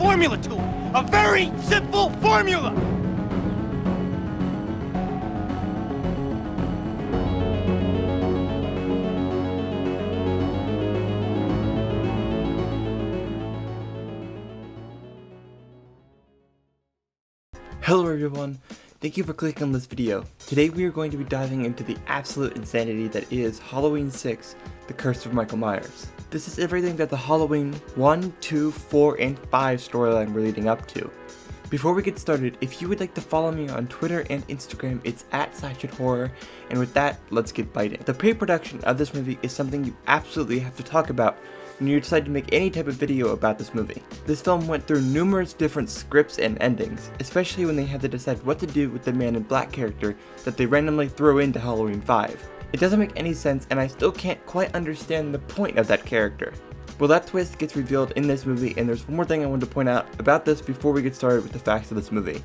formula to it. A very simple formula. Hello everyone, thank you for clicking on this video. Today we are going to be diving into the absolute insanity that is Halloween 6, The Curse of Michael Myers. This is everything that the Halloween 1, 2, 4, and 5 storyline were leading up to. Before we get started, if you would like to follow me on Twitter and Instagram, it's @SlasherHorror, and with that, let's get biting. The pre-production of this movie is something you absolutely have to talk about when you decide to make any type of video about this movie. This film went through numerous different scripts and endings, especially when they had to decide what to do with the Man in Black character that they randomly threw into Halloween 5. It doesn't make any sense, and I still can't quite understand the point of that character. Well, that twist gets revealed in this movie, and there's one more thing I wanted to point out about this before we get started with the facts of this movie.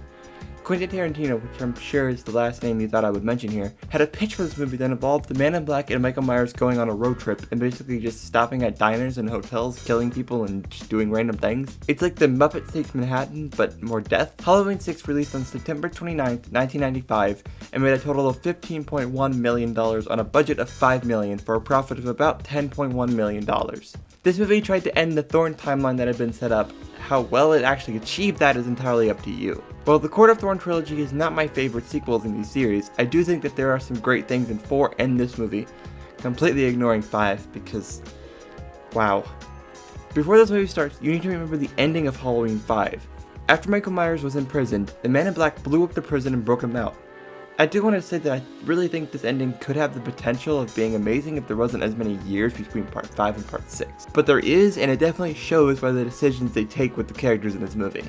Quentin Tarantino, which I'm sure is the last name you thought I would mention here, had a pitch for this movie that involved the Man in Black and Michael Myers going on a road trip and basically just stopping at diners and hotels, killing people and just doing random things. It's like the Muppet Takes Manhattan, but more death. Halloween 6 released on September 29th, 1995, and made a total of $15.1 million on a budget of $5 million for a profit of about $10.1 million. This movie tried to end the Thorn timeline that had been set up. How well it actually achieved that is entirely up to you. While the Court of Thorn trilogy is not my favorite sequels in these series, I do think that there are some great things in 4 and this movie, completely ignoring 5 because, wow. Before this movie starts, you need to remember the ending of Halloween 5. After Michael Myers was imprisoned, the Man in Black blew up the prison and broke him out. I do want to say that I really think this ending could have the potential of being amazing if there wasn't as many years between part 5 and part 6. But there is, and it definitely shows by the decisions they take with the characters in this movie.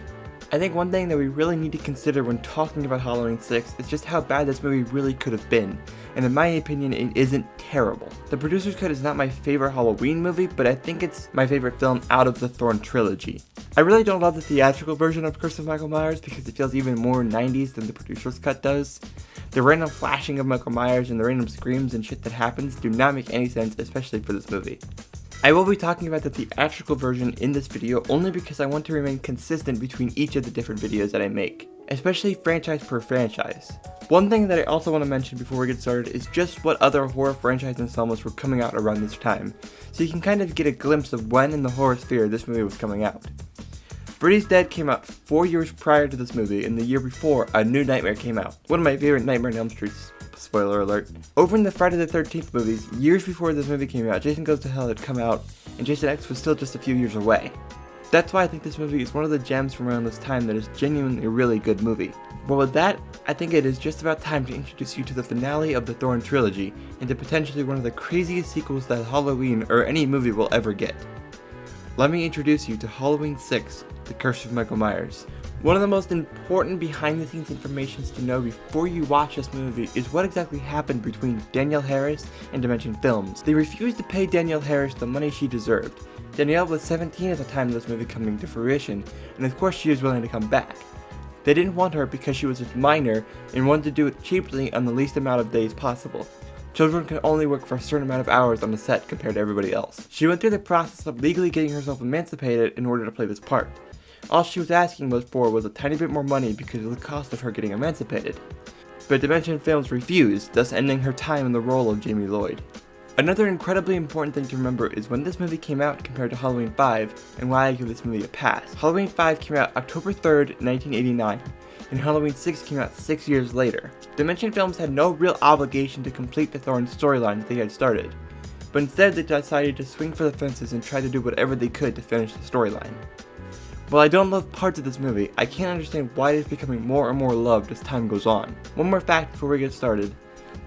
I think one thing that we really need to consider when talking about Halloween 6 is just how bad this movie really could have been, and in my opinion it isn't terrible. The producer's cut is not my favorite Halloween movie, but I think it's my favorite film out of the Thorn trilogy. I really don't love the theatrical version of Curse of Michael Myers because it feels even more 90s than the producer's cut does. The random flashing of Michael Myers and the random screams and shit that happens do not make any sense, especially for this movie. I will be talking about the theatrical version in this video only because I want to remain consistent between each of the different videos that I make, especially franchise per franchise. One thing that I also want to mention before we get started is just what other horror franchise installments were coming out around this time, so you can kind of get a glimpse of when in the horror sphere this movie was coming out. Freddy's Dead came out 4 years prior to this movie, and the year before, A New Nightmare came out. One of my favorite Nightmare on Elm Streets. Spoiler alert. Over in the Friday the 13th movies, years before this movie came out, Jason Goes to Hell had come out, and Jason X was still just a few years away. That's why I think this movie is one of the gems from around this time that is genuinely a really good movie. But with that, I think it is just about time to introduce you to the finale of the Thorn trilogy, and to potentially one of the craziest sequels that Halloween or any movie will ever get. Let me introduce you to Halloween 6, The Curse of Michael Myers. One of the most important behind-the-scenes informations to know before you watch this movie is what exactly happened between Danielle Harris and Dimension Films. They refused to pay Danielle Harris the money she deserved. Danielle was 17 at the time of this movie coming to fruition, and of course she was willing to come back. They didn't want her because she was a minor and wanted to do it cheaply on the least amount of days possible. Children can only work for a certain amount of hours on the set compared to everybody else. She went through the process of legally getting herself emancipated in order to play this part. All she was asking was a tiny bit more money because of the cost of her getting emancipated. But Dimension Films refused, thus ending her time in the role of Jamie Lloyd. Another incredibly important thing to remember is when this movie came out compared to Halloween 5, and why I give this movie a pass. Halloween 5 came out October 3rd, 1989, and Halloween 6 came out 6 years later. Dimension Films had no real obligation to complete the Thorn storyline that they had started, but instead they decided to swing for the fences and try to do whatever they could to finish the storyline. While I don't love parts of this movie, I can't understand why it is becoming more and more loved as time goes on. One more fact before we get started.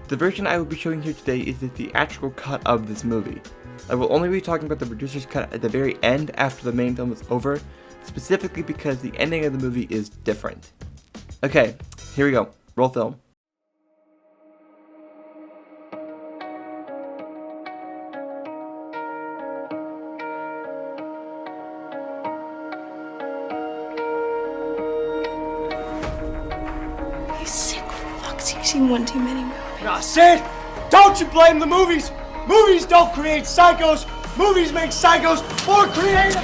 The version I will be showing here today is the theatrical cut of this movie. I will only be talking about the producer's cut at the very end after the main film is over, specifically because the ending of the movie is different. Okay, here we go. Roll film. You've seen one too many movies. Now, Sid, don't you blame the movies. Movies don't create psychos. Movies make psychos more creative.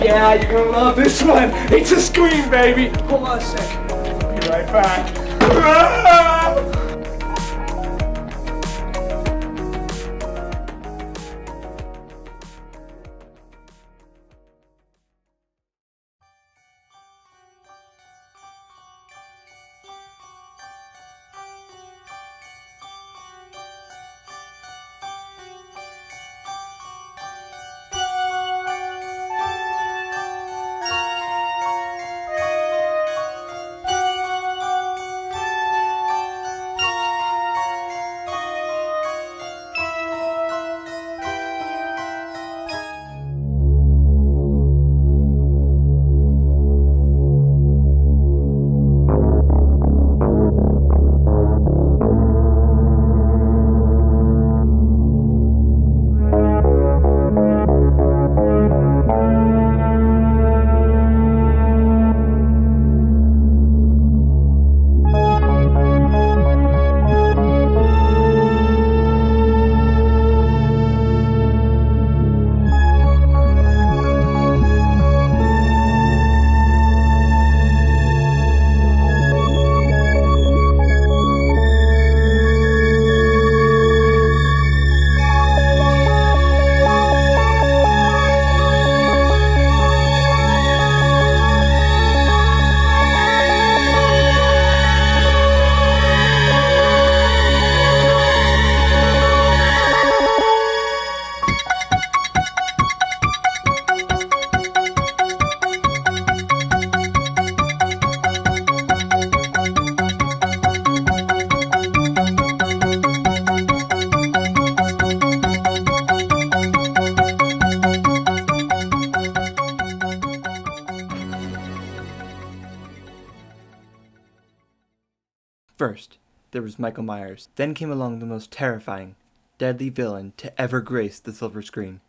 Yeah, you're gonna love this one. It's a scream, baby. Hold on a sec. Be right back. First, there was Michael Myers. Then came along the most terrifying, deadly villain to ever grace the silver screen.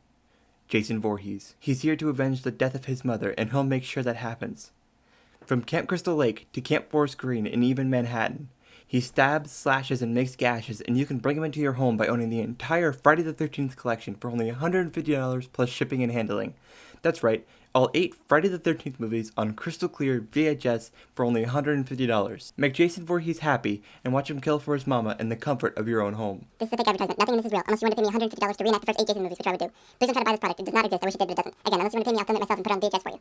Jason Voorhees. He's here to avenge the death of his mother, and he'll make sure that happens. From Camp Crystal Lake to Camp Forest Green and even Manhattan, he stabs, slashes, and makes gashes, and you can bring him into your home by owning the entire Friday the 13th collection for only $150 plus shipping and handling. That's right, all 8 Friday the 13th movies on crystal clear VHS for only $150. Make Jason Voorhees happy and watch him kill for his mama in the comfort of your own home. This is a fake advertisement. Nothing in this is real. Unless you want to pay me $150 to reenact the first 8 Jason movies, which I would do. Please don't try to buy this product. It does not exist. I wish it did, but it doesn't. Again, unless you want to pay me, I'll film it myself and put it on VHS for you.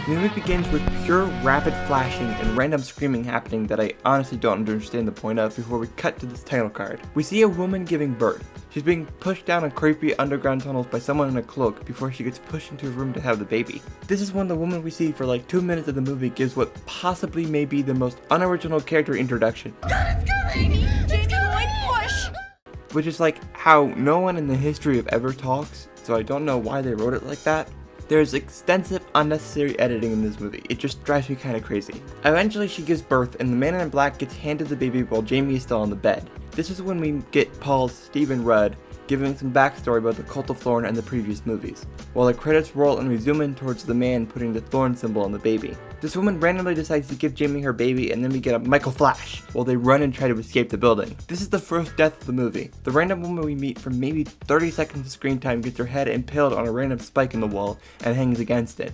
The movie begins with pure rapid flashing and random screaming happening that I honestly don't understand the point of before we cut to this title card. We see a woman giving birth. She's being pushed down a creepy underground tunnels by someone in a cloak before she gets pushed into a room to have the baby. This is when the woman we see for like 2 minutes of the movie gives what possibly may be the most unoriginal character introduction. God, it's coming! It's coming! Push! Which is like how no one in the history of ever talks, so I don't know why they wrote it like that. There's extensive unnecessary editing in this movie. It just drives me kind of crazy. Eventually she gives birth and the man in black gets handed the baby while Jamie is still on the bed. This is when we get Paul's Stephen Rudd giving some backstory about the Cult of Thorn and the previous movies, while the credits roll and we zoom in towards the man putting the thorn symbol on the baby. This woman randomly decides to give Jamie her baby, and then we get a Michael Flash while they run and try to escape the building. This is the first death of the movie. The random woman we meet for maybe 30 seconds of screen time gets her head impaled on a random spike in the wall and hangs against it,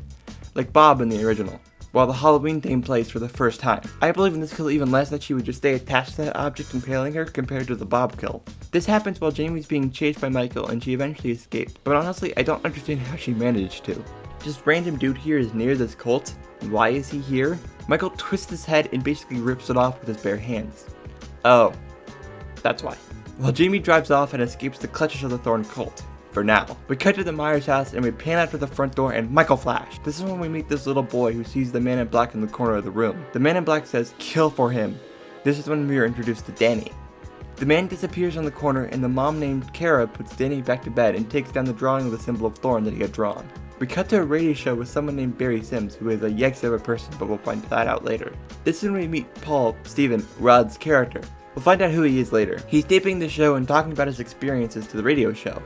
like Bob in the original, while the Halloween theme plays for the first time. I believe in this kill even less that she would just stay attached to that object impaling her compared to the Bob kill. This happens while Jamie's being chased by Michael and she eventually escaped, but honestly I don't understand how she managed to. Just random dude here is near this cult. Why is he here? Michael twists his head and basically rips it off with his bare hands. Oh, that's why. While Jamie drives off and escapes the clutches of the Thorn cult. For now. We cut to the Myers house and we pan out to the front door and Michael Flash. This is when we meet this little boy who sees the man in black in the corner of the room. The man in black says, "Kill for him." This is when we are introduced to Danny. The man disappears on the corner and the mom named Kara puts Danny back to bed and takes down the drawing of the symbol of Thorn that he had drawn. We cut to a radio show with someone named Barry Sims, who is a yikes of a person, but we'll find that out later. This is when we meet Paul, Steven, Rod's character. We'll find out who he is later. He's taping the show and talking about his experiences to the radio show.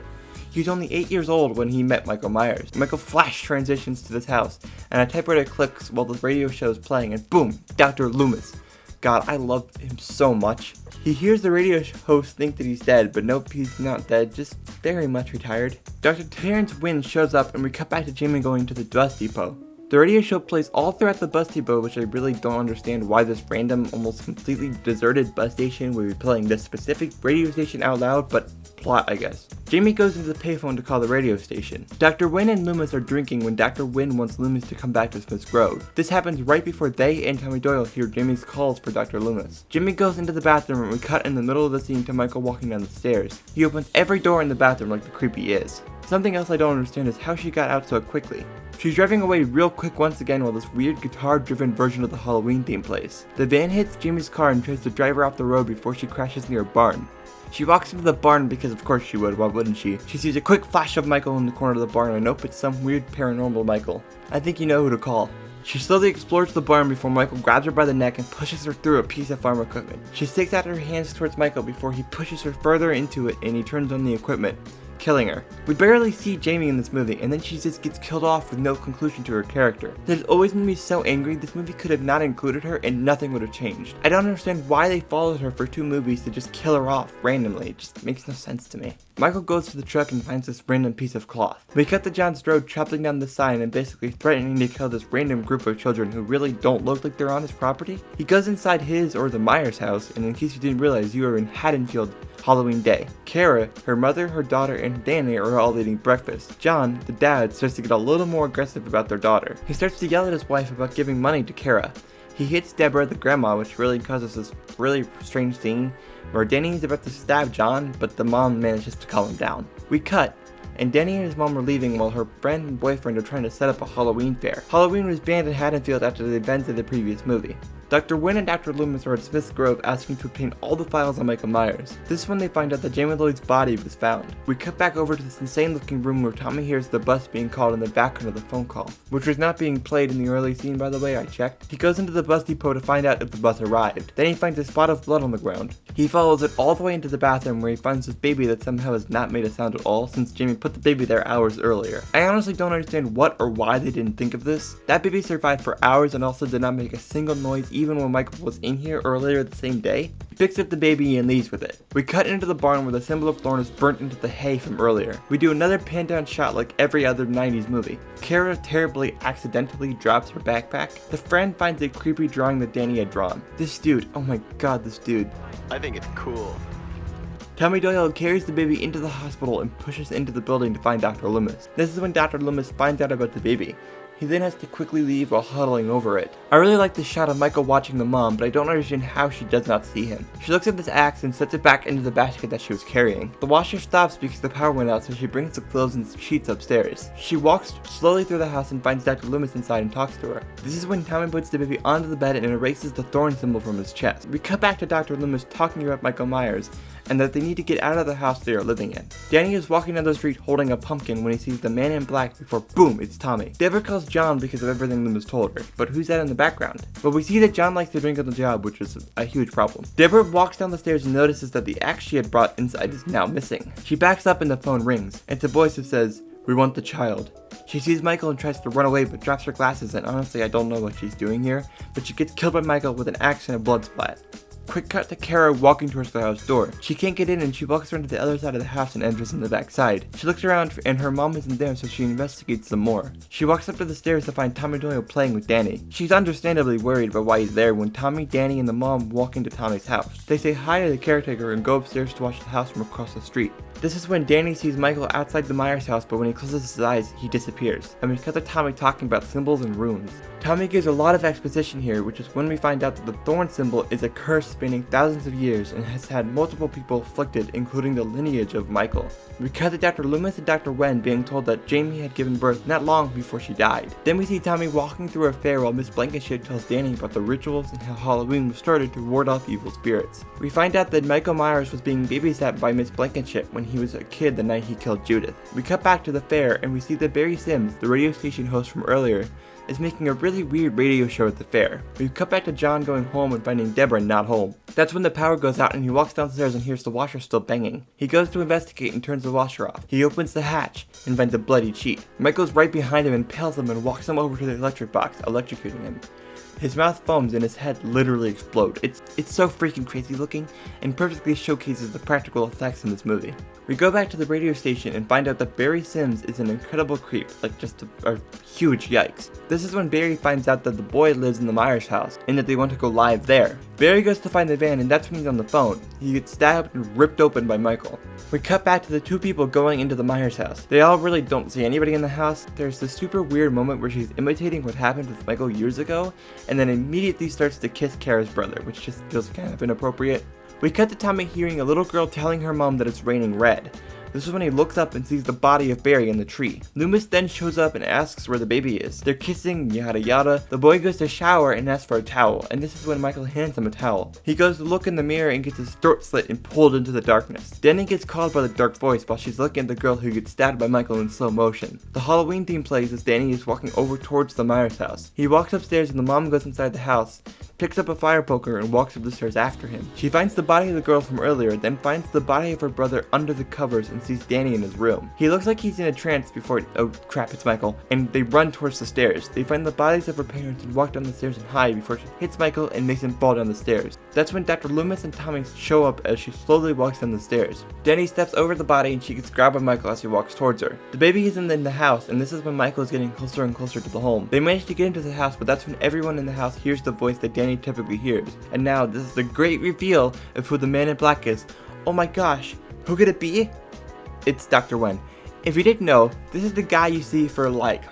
He was only 8 years old when he met Michael Myers. Michael Flash transitions to this house, and a typewriter clicks while the radio show is playing, and boom, Dr. Loomis. God, I love him so much. He hears the radio host think that he's dead, but nope, he's not dead, just very much retired. Dr. Terrence Wynn shows up and we cut back to Jamie going to the bus depot. The radio show plays all throughout the bus depot, which I really don't understand why this random, almost completely deserted bus station would be playing this specific radio station out loud, but plot, I guess. Jamie goes into the payphone to call the radio station. Dr. Wynn and Loomis are drinking when Dr. Wynn wants Loomis to come back to Smith's Grove. This happens right before they and Tommy Doyle hear Jamie's calls for Dr. Loomis. Jimmy goes into the bathroom and we cut in the middle of the scene to Michael walking down the stairs. He opens every door in the bathroom like the creep he is. Something else I don't understand is how she got out so quickly. She's driving away real quick once again while this weird guitar-driven version of the Halloween theme plays. The van hits Jamie's car and tries to drive her off the road before she crashes near a barn. She walks into the barn because of course she would, why wouldn't she? She sees a quick flash of Michael in the corner of the barn and nope, it's some weird paranormal Michael. I think you know who to call. She slowly explores the barn before Michael grabs her by the neck and pushes her through a piece of farm equipment. She sticks out her hands towards Michael before he pushes her further into it and he turns on the equipment, killing her. We barely see Jamie in this movie, and then she just gets killed off with no conclusion to her character. That has always made me so angry. This movie could have not included her and nothing would have changed. I don't understand why they followed her for 2 movies to just kill her off randomly. It just makes no sense to me. Michael goes to the truck and finds this random piece of cloth. We cut to John Strode chopping down the sign and basically threatening to kill this random group of children who really don't look like they're on his property. He goes inside his or the Myers house, and in case you didn't realize, you are in Haddonfield Halloween day. Kara, her mother, her daughter, and Danny are all eating breakfast. John, the dad, starts to get a little more aggressive about their daughter. He starts to yell at his wife about giving money to Kara. He hits Deborah, the grandma, which really causes this really strange scene where Danny is about to stab John, but the mom manages to calm him down. We cut, and Danny and his mom are leaving while her friend and boyfriend are trying to set up a Halloween fair. Halloween was banned in Haddonfield after the events of the previous movie. Dr. Wynn and Dr. Loomis are at Smith's Grove asking to obtain all the files on Michael Myers. This is when they find out that Jamie Lloyd's body was found. We cut back over to this insane looking room where Tommy hears the bus being called in the background of the phone call, which was not being played in the early scene, by the way, I checked. He goes into the bus depot to find out if the bus arrived. Then he finds a spot of blood on the ground. He follows it all the way into the bathroom where he finds this baby that somehow has not made a sound at all since Jamie put the baby there hours earlier. I honestly don't understand what or why they didn't think of this. That baby survived for hours and also did not make a single noise even when Michael was in here earlier the same day. He picks up the baby and leaves with it. We cut into the barn where the symbol of Thorn is burnt into the hay from earlier. We do another pan down shot like every other 90s movie. Kara terribly accidentally drops her backpack. The friend finds a creepy drawing that Danny had drawn. This dude, oh my god, this dude. I think it's cool. Tommy Doyle carries the baby into the hospital and pushes into the building to find Dr. Loomis. This is when Dr. Loomis finds out about the baby. He then has to quickly leave while huddling over it. I really like the shot of Michael watching the mom, but I don't understand how she does not see him. She looks at this axe and sets it back into the basket that she was carrying. The washer stops because the power went out, so she brings the clothes and sheets upstairs. She walks slowly through the house and finds Dr. Loomis inside and talks to her. This is when Tommy puts the baby onto the bed and erases the thorn symbol from his chest. We cut back to Dr. Loomis talking about Michael Myers and that they need to get out of the house they are living in. Danny is walking down the street holding a pumpkin when he sees the man in black before boom, it's Tommy. Deborah calls John because of everything Loomis told her, but who's that in the background? But we see that John likes to drink on the job, which is a huge problem. Deborah walks down the stairs and notices that the axe she had brought inside is now missing. She backs up and the phone rings. It's a voice that says, We want the child. She sees Michael and tries to run away but drops her glasses, and honestly I don't know what she's doing here, but she gets killed by Michael with an axe and a blood splat. Quick cut to Kara walking towards the house door. She can't get in and she walks around to the other side of the house and enters in the back side. She looks around and her mom isn't there, so she investigates some more. She walks up to the stairs to find Tommy Doyle playing with Danny. She's understandably worried about why he's there when Tommy, Danny, and the mom walk into Tommy's house. They say hi to the caretaker and go upstairs to watch the house from across the street. This is when Danny sees Michael outside the Myers house, but when he closes his eyes, he disappears. And we cut to Tommy talking about symbols and runes. Tommy gives a lot of exposition here, which is when we find out that the thorn symbol is a curse spanning thousands of years and has had multiple people afflicted, including the lineage of Michael. We cut to Dr. Loomis and Dr. Wen being told that Jamie had given birth not long before she died. Then we see Tommy walking through a fair while Miss Blankenship tells Danny about the rituals and how Halloween was started to ward off evil spirits. We find out that Michael Myers was being babysat by Miss Blankenship when he was a kid the night he killed Judith. We cut back to the fair and we see that Barry Sims, the radio station host from earlier, is making a really weird radio show at the fair. We cut back to John going home and finding Deborah not home. That's when the power goes out and he walks downstairs and hears the washer still banging. He goes to investigate and turns the washer off. He opens the hatch and finds a bloody sheet. Michael's right behind him and impales him and walks him over to the electric box, electrocuting him. His mouth foams and his head literally explodes. It's so freaking crazy looking and perfectly showcases the practical effects in this movie. We go back to the radio station and find out that Barry Sims is an incredible creep, like just a huge yikes. This is when Barry finds out that the boy lives in the Myers house and that they want to go live there. Barry goes to find the van and that's when he's on the phone. He gets stabbed and ripped open by Michael. We cut back to the two people going into the Myers house. They all really don't see anybody in the house. There's this super weird moment where she's imitating what happened with Michael years ago and then immediately starts to kiss Kara's brother, which just feels kind of inappropriate. We cut to Tommy hearing a little girl telling her mom that it's raining red. This is when he looks up and sees the body of Barry in the tree. Loomis then shows up and asks where the baby is. They're kissing, yada yada. The boy goes to shower and asks for a towel, and this is when Michael hands him a towel. He goes to look in the mirror and gets his throat slit and pulled into the darkness. Danny gets called by the dark voice while she's looking at the girl who gets stabbed by Michael in slow motion. The Halloween theme plays as Danny is walking over towards the Myers house. He walks upstairs and the mom goes inside the house, picks up a fire poker and walks up the stairs after him. She finds the body of the girl from earlier, then finds the body of her brother under the covers and sees Danny in his room. He looks like he's in a trance before, oh crap, it's Michael, and they run towards the stairs. They find the bodies of her parents and walk down the stairs and hide before she hits Michael and makes him fall down the stairs. That's when Dr. Loomis and Tommy show up as she slowly walks down the stairs. Danny steps over the body and she gets grabbed by Michael as he walks towards her. The baby isn't in the house, and this is when Michael is getting closer and closer to the home. They manage to get into the house, but that's when everyone in the house hears the voice that Danny typically hears. And now, this is the great reveal of who the man in black is. Oh my gosh, who could it be? It's Dr. Wen. If you didn't know, this is the guy you see for like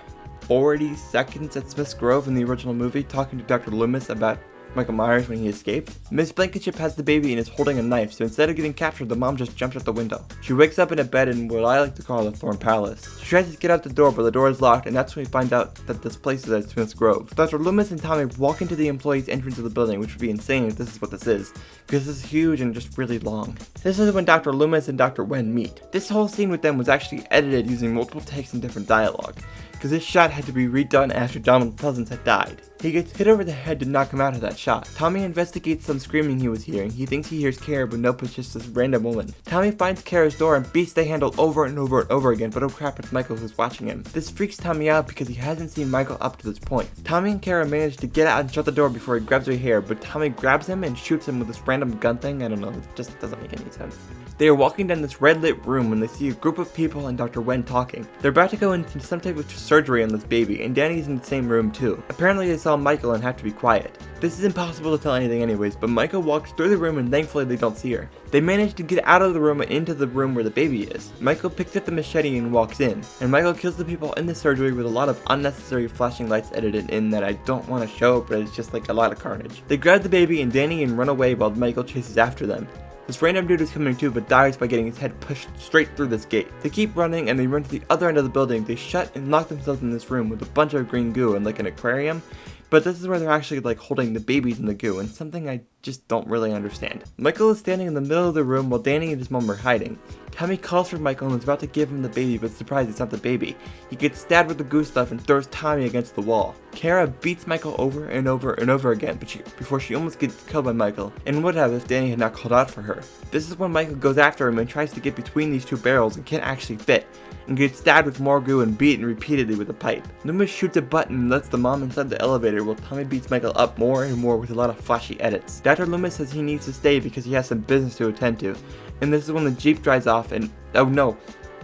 40 seconds at Smith's Grove in the original movie talking to Dr. Loomis about Michael Myers when he escaped. Miss Blankenship has the baby and is holding a knife, so instead of getting captured, the mom just jumps out the window. She wakes up in a bed in what I like to call the Thorn Palace. She tries to get out the door, but the door is locked, and that's when we find out that this place is at Smith's Grove. Dr. Loomis and Tommy walk into the employee's entrance of the building, which would be insane if this is what this is, because this is huge and just really long. This is when Dr. Loomis and Dr. Wen meet. This whole scene with them was actually edited using multiple takes and different dialogue, because this shot had to be redone after Donald Pleasance had died. He gets hit over the head to knock him out of that shot. Tommy investigates some screaming he was hearing. He thinks he hears Kara, but nope, it's just this random woman. Tommy finds Kara's door and beats the handle over and over and over again, but oh crap, it's Michael who's watching him. This freaks Tommy out because he hasn't seen Michael up to this point. Tommy and Kara manage to get out and shut the door before he grabs her hair, but Tommy grabs him and shoots him with this random gun thing. I don't know, it just doesn't make any sense. They are walking down this red lit room when they see a group of people and Dr. Wen talking. They're about to go into some type of surgery on this baby, and Danny's in the same room too. Apparently they saw Michael and have to be quiet. This is impossible to tell anything anyways, but Michael walks through the room and thankfully they don't see her. They manage to get out of the room and into the room where the baby is. Michael picks up the machete and walks in, and Michael kills the people in the surgery with a lot of unnecessary flashing lights edited in that I don't want to show, but it's just like a lot of carnage. They grab the baby and Danny and run away while Michael chases after them. This random dude is coming too, but dies by getting his head pushed straight through this gate. They keep running and they run to the other end of the building. They shut and lock themselves in this room with a bunch of green goo and like an aquarium. But this is where they're actually like holding the babies in the goo, and something I just don't really understand. Michael is standing in the middle of the room while Danny and his mom are hiding. Tommy calls for Michael and is about to give him the baby, but surprised it's not the baby. He gets stabbed with the goo stuff and throws Tommy against the wall. Kara beats Michael over and over and over again before she almost gets killed by Michael, and would have if Danny had not called out for her. This is when Michael goes after him and tries to get between these two barrels and can't actually fit. and gets stabbed with more glue and beaten repeatedly with a pipe. Loomis shoots a button and lets the mom inside the elevator while Tommy beats Michael up more and more with a lot of flashy edits. Dr. Loomis says he needs to stay because he has some business to attend to, and this is when the Jeep drives off and, oh no,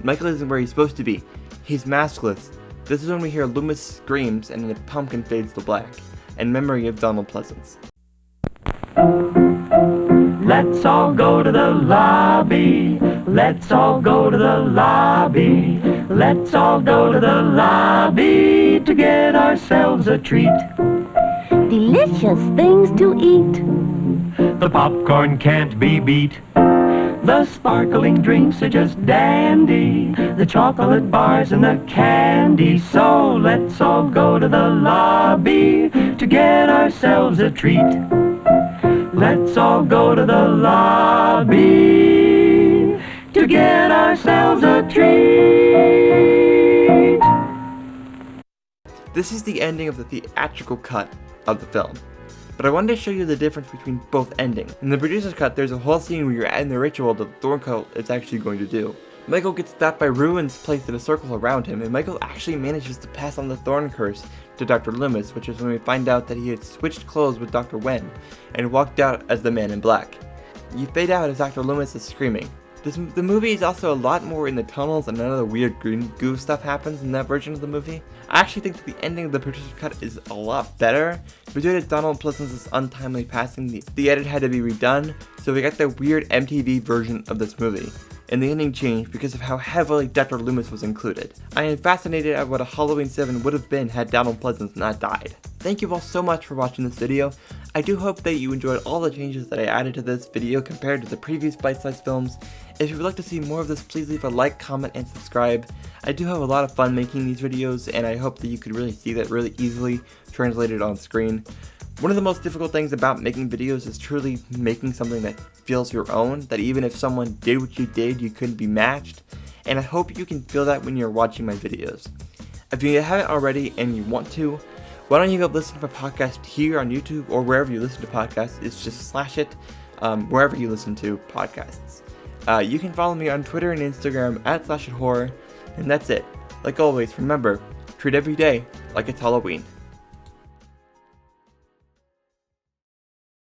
Michael isn't where he's supposed to be. He's maskless. This is when we hear Loomis screams and the pumpkin fades to black, in memory of Donald Pleasance. Let's all go to the lobby. Let's all go to the lobby. Let's all go to the lobby to get ourselves a treat. Delicious things to eat. The popcorn can't be beat. The sparkling drinks are just dandy. The chocolate bars and the candy. So let's all go to the lobby to get ourselves a treat. Let's all go to the lobby to get ourselves a treat. This is the ending of the theatrical cut of the film, but I wanted to show you the difference between both endings. In the producer's cut, there's a whole scene where you're in the ritual that the Thorn Cult is actually going to do. Michael gets stopped by ruins placed in a circle around him, and Michael actually manages to pass on the Thorn Curse to Dr. Loomis, which is when we find out that he had switched clothes with Dr. Wen and walked out as the Man in Black. You fade out as Dr. Loomis is screaming. The movie is also a lot more in the tunnels, and none of the weird green goo stuff happens in that version of the movie. I actually think that the ending of the producer's cut is a lot better, but due to Donald Pleasance's untimely passing, the edit had to be redone, so we got the weird MTV version of this movie. And the ending changed because of how heavily Dr. Loomis was included. I am fascinated at what a Halloween 7 would have been had Donald Pleasance not died. Thank you all so much for watching this video. I do hope that you enjoyed all the changes that I added to this video compared to the previous bite-sized films. If you would like to see more of this, please leave a like, comment, and subscribe. I do have a lot of fun making these videos, and I hope that you could really see that really easily translated on screen. One of the most difficult things about making videos is truly making something that feels your own, that even if someone did what you did, you couldn't be matched, and I hope you can feel that when you're watching my videos. If you haven't already and you want to, why don't you go listen to my podcast here on YouTube or wherever you listen to podcasts. It's just slash it wherever you listen to podcasts. You can follow me on Twitter and Instagram at @slashithorror, and that's it. Like always, remember, treat every day like it's Halloween.